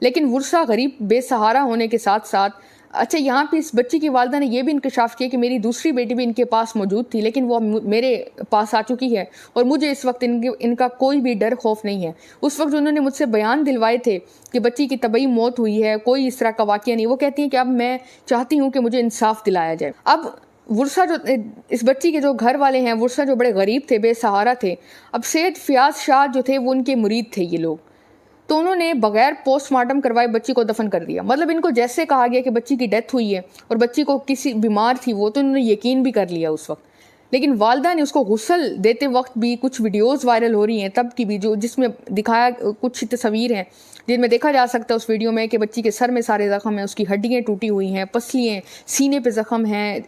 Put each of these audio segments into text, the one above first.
لیکن ورثہ غریب بے سہارا ہونے کے ساتھ ساتھ اچھا یہاں پہ اس بچی کی والدہ نے یہ بھی انکشاف کیا کہ میری دوسری بیٹی بھی ان کے پاس موجود تھی لیکن وہ میرے پاس آ چکی ہے اور مجھے اس وقت ان کا کوئی بھی ڈر خوف نہیں ہے. اس وقت انہوں نے مجھ سے بیان دلوائے تھے کہ بچی کی طبعی موت ہوئی ہے, کوئی اس طرح کا واقعہ نہیں. وہ کہتی ہیں کہ اب میں چاہتی ہوں کہ مجھے انصاف دلایا جائے. اب ورثہ جو اس بچی کے جو گھر والے ہیں, ورثہ جو بڑے غریب تھے, بے سہارا تھے, اب سید فیاض شاہ جو تھے وہ ان کے مرید تھے یہ لوگ, تو انہوں نے بغیر پوسٹ مارٹم کروائے بچی کو دفن کر دیا. مطلب ان کو جیسے کہا گیا کہ بچی کی ڈیتھ ہوئی ہے اور بچی کو کسی بیمار تھی وہ, تو انہوں نے یقین بھی کر لیا اس وقت. لیکن والدہ نے اس کو غسل دیتے وقت بھی کچھ ویڈیوز وائرل ہو رہی ہیں تب کی بھی, جس میں دکھایا کچھ تصویر ہیں جن میں دیکھا جا سکتا ہے اس ویڈیو میں کہ بچی کے سر میں سارے زخم ہیں, اس کی ہڈیاں ٹوٹی ہوئی ہیں, پسلیاں, سینے پہ زخم ہیں,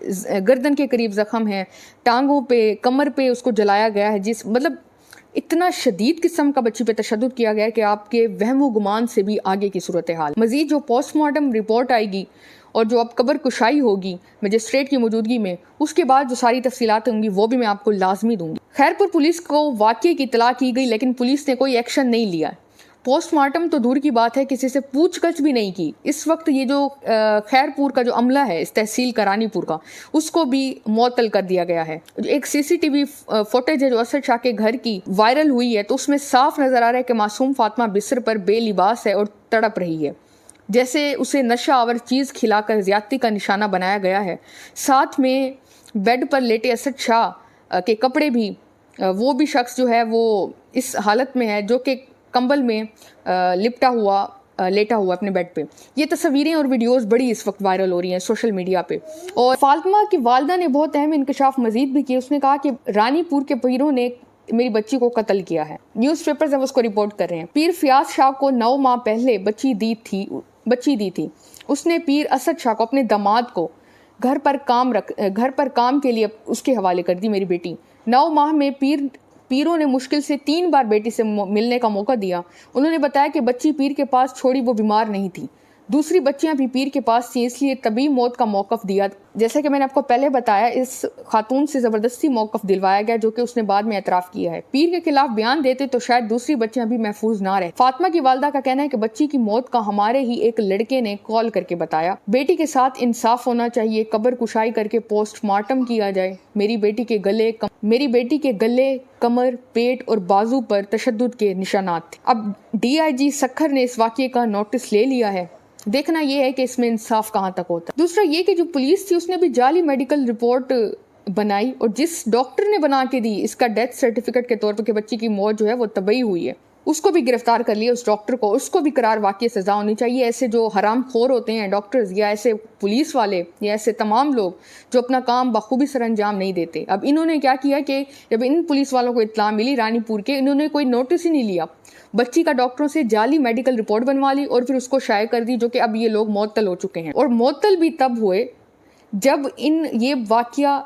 گردن کے قریب زخم ہیں, ٹانگوں پہ, کمر پہ اس کو جلایا گیا ہے. مطلب اتنا شدید قسم کا بچی پہ تشدد کیا گیا کہ آپ کے وہم و گمان سے بھی آگے کی صورتحال. مزید جو پوسٹ مارٹم رپورٹ آئے گی اور جو اب قبر کشائی ہوگی مجسٹریٹ کی موجودگی میں, اس کے بعد جو ساری تفصیلات ہوں گی وہ بھی میں آپ کو لازمی دوں گی. خیرپور پولیس کو واقعے کی اطلاع کی گئی لیکن پولیس نے کوئی ایکشن نہیں لیا. پوسٹ مارٹم تو دور کی بات ہے, کسی سے پوچھ گچھ بھی نہیں کی. اس وقت یہ جو خیرپور کا جو عملہ ہے اس تحصیل کرانی پور کا, اس کو بھی معطل کر دیا گیا ہے. ایک سی سی ٹی وی فوٹیج ہے جو اسد شاہ کے گھر کی وائرل ہوئی ہے, تو اس میں صاف نظر آ رہا ہے کہ معصوم فاطمہ بستر پر بے لباس ہے اور تڑپ رہی ہے, جیسے اسے نشہ آور چیز کھلا کر زیادتی کا نشانہ بنایا گیا ہے. ساتھ میں بیڈ پر لیٹے اسد شاہ کے کپڑے بھی, وہ بھی شخص جو ہے وہ اس حالت میں ہے جو کہ کمبل میں لیٹا ہوا اپنے بیڈ پہ. یہ تصویریں اور ویڈیوز بڑی اس وقت وائرل ہو رہی ہیں سوشل میڈیا پہ. اور فاطمہ کی والدہ نے بہت اہم انکشاف مزید بھی کیا. اس نے کہا کہ رانی پور کے پیروں نے میری بچی کو قتل کیا ہے. نیوز پیپرز اس کو رپورٹ کر رہے ہیں. پیر فیاض شاہ کو 9 ماہ پہلے بچی دی تھی. اس نے پیر اسد شاہ کو, اپنے داماد کو, گھر پر کام کے لیے اس کے حوالے کر دی میری بیٹی. 9 ماہ میں پیروں نے مشکل سے 3 بار بیٹی سے ملنے کا موقع دیا. انہوں نے بتایا کہ بچی پیر کے پاس چھوڑی وہ بیمار نہیں تھی. دوسری بچیاں بھی پیر کے پاس تھیں, اس لیے طبی موت کا موقف دیا. جیسے کہ میں نے آپ کو پہلے بتایا, اس خاتون سے زبردستی موقف دلوایا گیا جو کہ اس نے بعد میں اعتراف کیا ہے. پیر کے خلاف بیان دیتے تو شاید دوسری بچیاں بھی محفوظ نہ رہے. فاطمہ کی والدہ کا کہنا ہے کہ بچی کی موت کا ہمارے ہی ایک لڑکے نے کال کر کے بتایا. بیٹی کے ساتھ انصاف ہونا چاہیے, قبر کشائی کر کے پوسٹ مارٹم کیا جائے. میری بیٹی کے گلے, کمر, پیٹ اور بازو پر تشدد کے نشانات تھے. اب ڈی آئی جی سکھر نے اس واقعے کا نوٹس لے لیا ہے. دیکھنا یہ ہے کہ اس میں انصاف کہاں تک ہوتا ہے. دوسرا یہ کہ جو پولیس تھی اس نے بھی جعلی میڈیکل رپورٹ بنائی, اور جس ڈاکٹر نے بنا کے دی اس کا ڈیتھ سرٹیفکیٹ کے طور پر کہ بچی کی موت جو ہے وہ طبعی ہوئی ہے, اس کو بھی گرفتار کر لیا. اس ڈاکٹر کو, اس کو بھی قرار واقعی سزا ہونی چاہیے. ایسے جو حرام خور ہوتے ہیں ڈاکٹرز, یا ایسے پولیس والے, یا ایسے تمام لوگ جو اپنا کام بخوبی سر انجام نہیں دیتے. اب انہوں نے کیا کیا کہ جب ان پولیس والوں کو اطلاع ملی رانی پور کے, انہوں نے کوئی نوٹس ہی نہیں لیا. بچی کا ڈاکٹروں سے جعلی میڈیکل رپورٹ بنوا لی اور پھر اس کو شائع کر دی, جو کہ اب یہ لوگ معطل ہو چکے ہیں. اور معطل بھی تب ہوئے جب یہ واقعہ,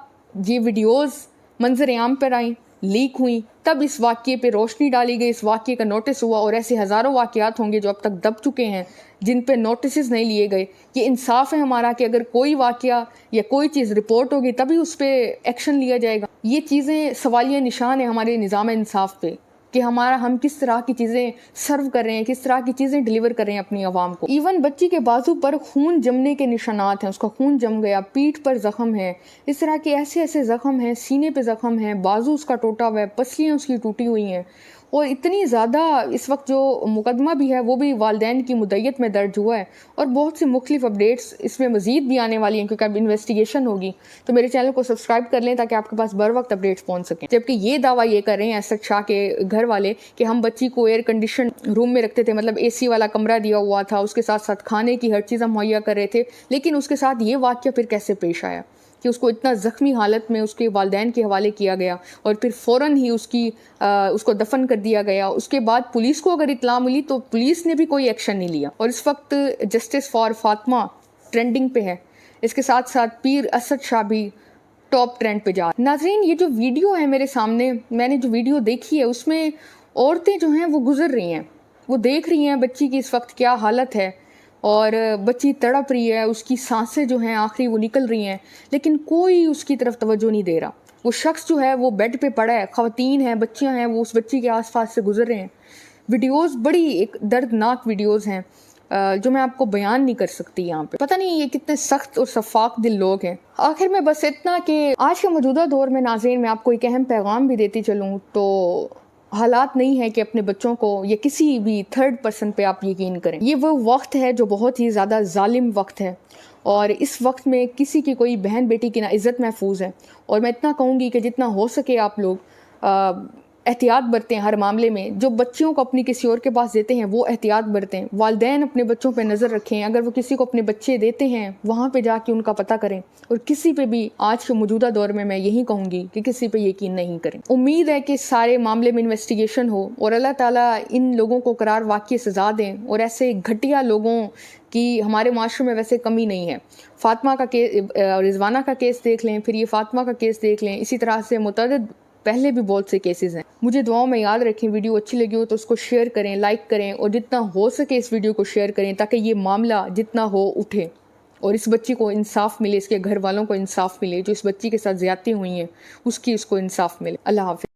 یہ ویڈیوز منظر عام پر آئیں, لیک ہوئیں, تب اس واقعے پہ روشنی ڈالی گئی, اس واقعے کا نوٹس ہوا. اور ایسے ہزاروں واقعات ہوں گے جو اب تک دب چکے ہیں جن پہ نوٹسز نہیں لیے گئے. یہ انصاف ہے ہمارا کہ اگر کوئی واقعہ یا کوئی چیز رپورٹ ہوگی تبھی اس پہ ایکشن لیا جائے گا. یہ چیزیں سوالیہ نشان ہے ہمارے نظام انصاف پہ کہ ہم کس طرح کی چیزیں سرو کر رہے ہیں, کس طرح کی چیزیں ڈیلیور کر رہے ہیں اپنی عوام کو. ایون بچی کے بازو پر خون جمنے کے نشانات ہیں, اس کا خون جم گیا, پیٹھ پر زخم ہے, اس طرح کے ایسے زخم ہیں, سینے پہ زخم ہے, بازو اس کا ٹوٹا ہوا ہے, پسلیاں اس کی ٹوٹی ہوئی ہیں. اور اتنی زیادہ اس وقت جو مقدمہ بھی ہے وہ بھی والدین کی مدعیت میں درج ہوا ہے. اور بہت سی مختلف اپڈیٹس اس میں مزید بھی آنے والی ہیں کیونکہ اب انویسٹیگیشن ہوگی. تو میرے چینل کو سبسکرائب کر لیں تاکہ آپ کے پاس بر وقت اپڈیٹس پہنچ سکیں. جبکہ یہ دعویٰ یہ کر رہے ہیں اسد شاہ کے گھر والے کہ ہم بچی کو ایئر کنڈیشن روم میں رکھتے تھے, مطلب اے سی والا کمرہ دیا ہوا تھا, اس کے ساتھ ساتھ کھانے کی ہر چیز ہم مہیا کر رہے تھے. لیکن اس کے ساتھ یہ واقعہ پھر کیسے پیش آیا کہ اس کو اتنا زخمی حالت میں اس کے والدین کے حوالے کیا گیا اور پھر فوراً ہی اس کو دفن کر دیا گیا. اس کے بعد پولیس کو اگر اطلاع ملی تو پولیس نے بھی کوئی ایکشن نہیں لیا. اور اس وقت جسٹس فار فاطمہ ٹرینڈنگ پہ ہے, اس کے ساتھ ساتھ پیر اسد شاہ بھی ٹاپ ٹرینڈ پہ جا. ناظرین, یہ جو ویڈیو ہے میرے سامنے, میں نے جو ویڈیو دیکھی ہے اس میں عورتیں جو ہیں وہ گزر رہی ہیں, وہ دیکھ رہی ہیں بچی کی اس وقت کیا حالت ہے, اور بچی تڑپ رہی ہے, اس کی سانسیں جو ہیں آخری وہ نکل رہی ہیں, لیکن کوئی اس کی طرف توجہ نہیں دے رہا. وہ شخص جو ہے وہ بیڈ پہ پڑا ہے, خواتین ہیں, بچیاں ہیں, وہ اس بچی کے آس پاس سے گزر رہے ہیں. ویڈیوز بڑی ایک دردناک ویڈیوز ہیں جو میں آپ کو بیان نہیں کر سکتی یہاں پہ. پتہ نہیں یہ کتنے سخت اور شفاق دل لوگ ہیں. آخر میں بس اتنا کہ آج کے موجودہ دور میں ناظرین میں آپ کو ایک اہم پیغام بھی دیتی چلوں تو حالات نہیں ہے کہ اپنے بچوں کو یا کسی بھی تھرڈ پرسن پہ آپ یقین کریں. یہ وہ وقت ہے جو بہت ہی زیادہ ظالم وقت ہے، اور اس وقت میں کسی کی کوئی بہن بیٹی کی نہ عزت محفوظ ہے. اور میں اتنا کہوں گی کہ جتنا ہو سکے آپ لوگ احتیاط برتیں ہر معاملے میں. جو بچیوں کو اپنی کسی اور کے پاس دیتے ہیں وہ احتیاط برتیں. والدین اپنے بچوں پہ نظر رکھیں. اگر وہ کسی کو اپنے بچے دیتے ہیں وہاں پہ جا کے ان کا پتہ کریں. اور کسی پہ بھی آج کے موجودہ دور میں یہی کہوں گی کہ کسی پہ یقین نہیں کریں. امید ہے کہ سارے معاملے میں انویسٹیگیشن ہو اور اللہ تعالیٰ ان لوگوں کو قرار واقعی سزا دیں. اور ایسے گھٹیا لوگوں کی ہمارے معاشرے میں ویسے کمی نہیں ہے. فاطمہ کا کیس، رضوانہ کا کیس دیکھ لیں، پھر یہ فاطمہ کا کیس دیکھ لیں. اسی طرح سے متعدد پہلے بھی بہت سے کیسز ہیں. مجھے دعاؤں میں یاد رکھیں. ویڈیو اچھی لگی ہو تو اس کو شیئر کریں، لائک کریں، اور جتنا ہو سکے اس ویڈیو کو شیئر کریں تاکہ یہ معاملہ جتنا ہو اٹھے اور اس بچی کو انصاف ملے، اس کے گھر والوں کو انصاف ملے. جو اس بچی کے ساتھ زیادتی ہوئی ہیں اس کو انصاف ملے. اللہ حافظ.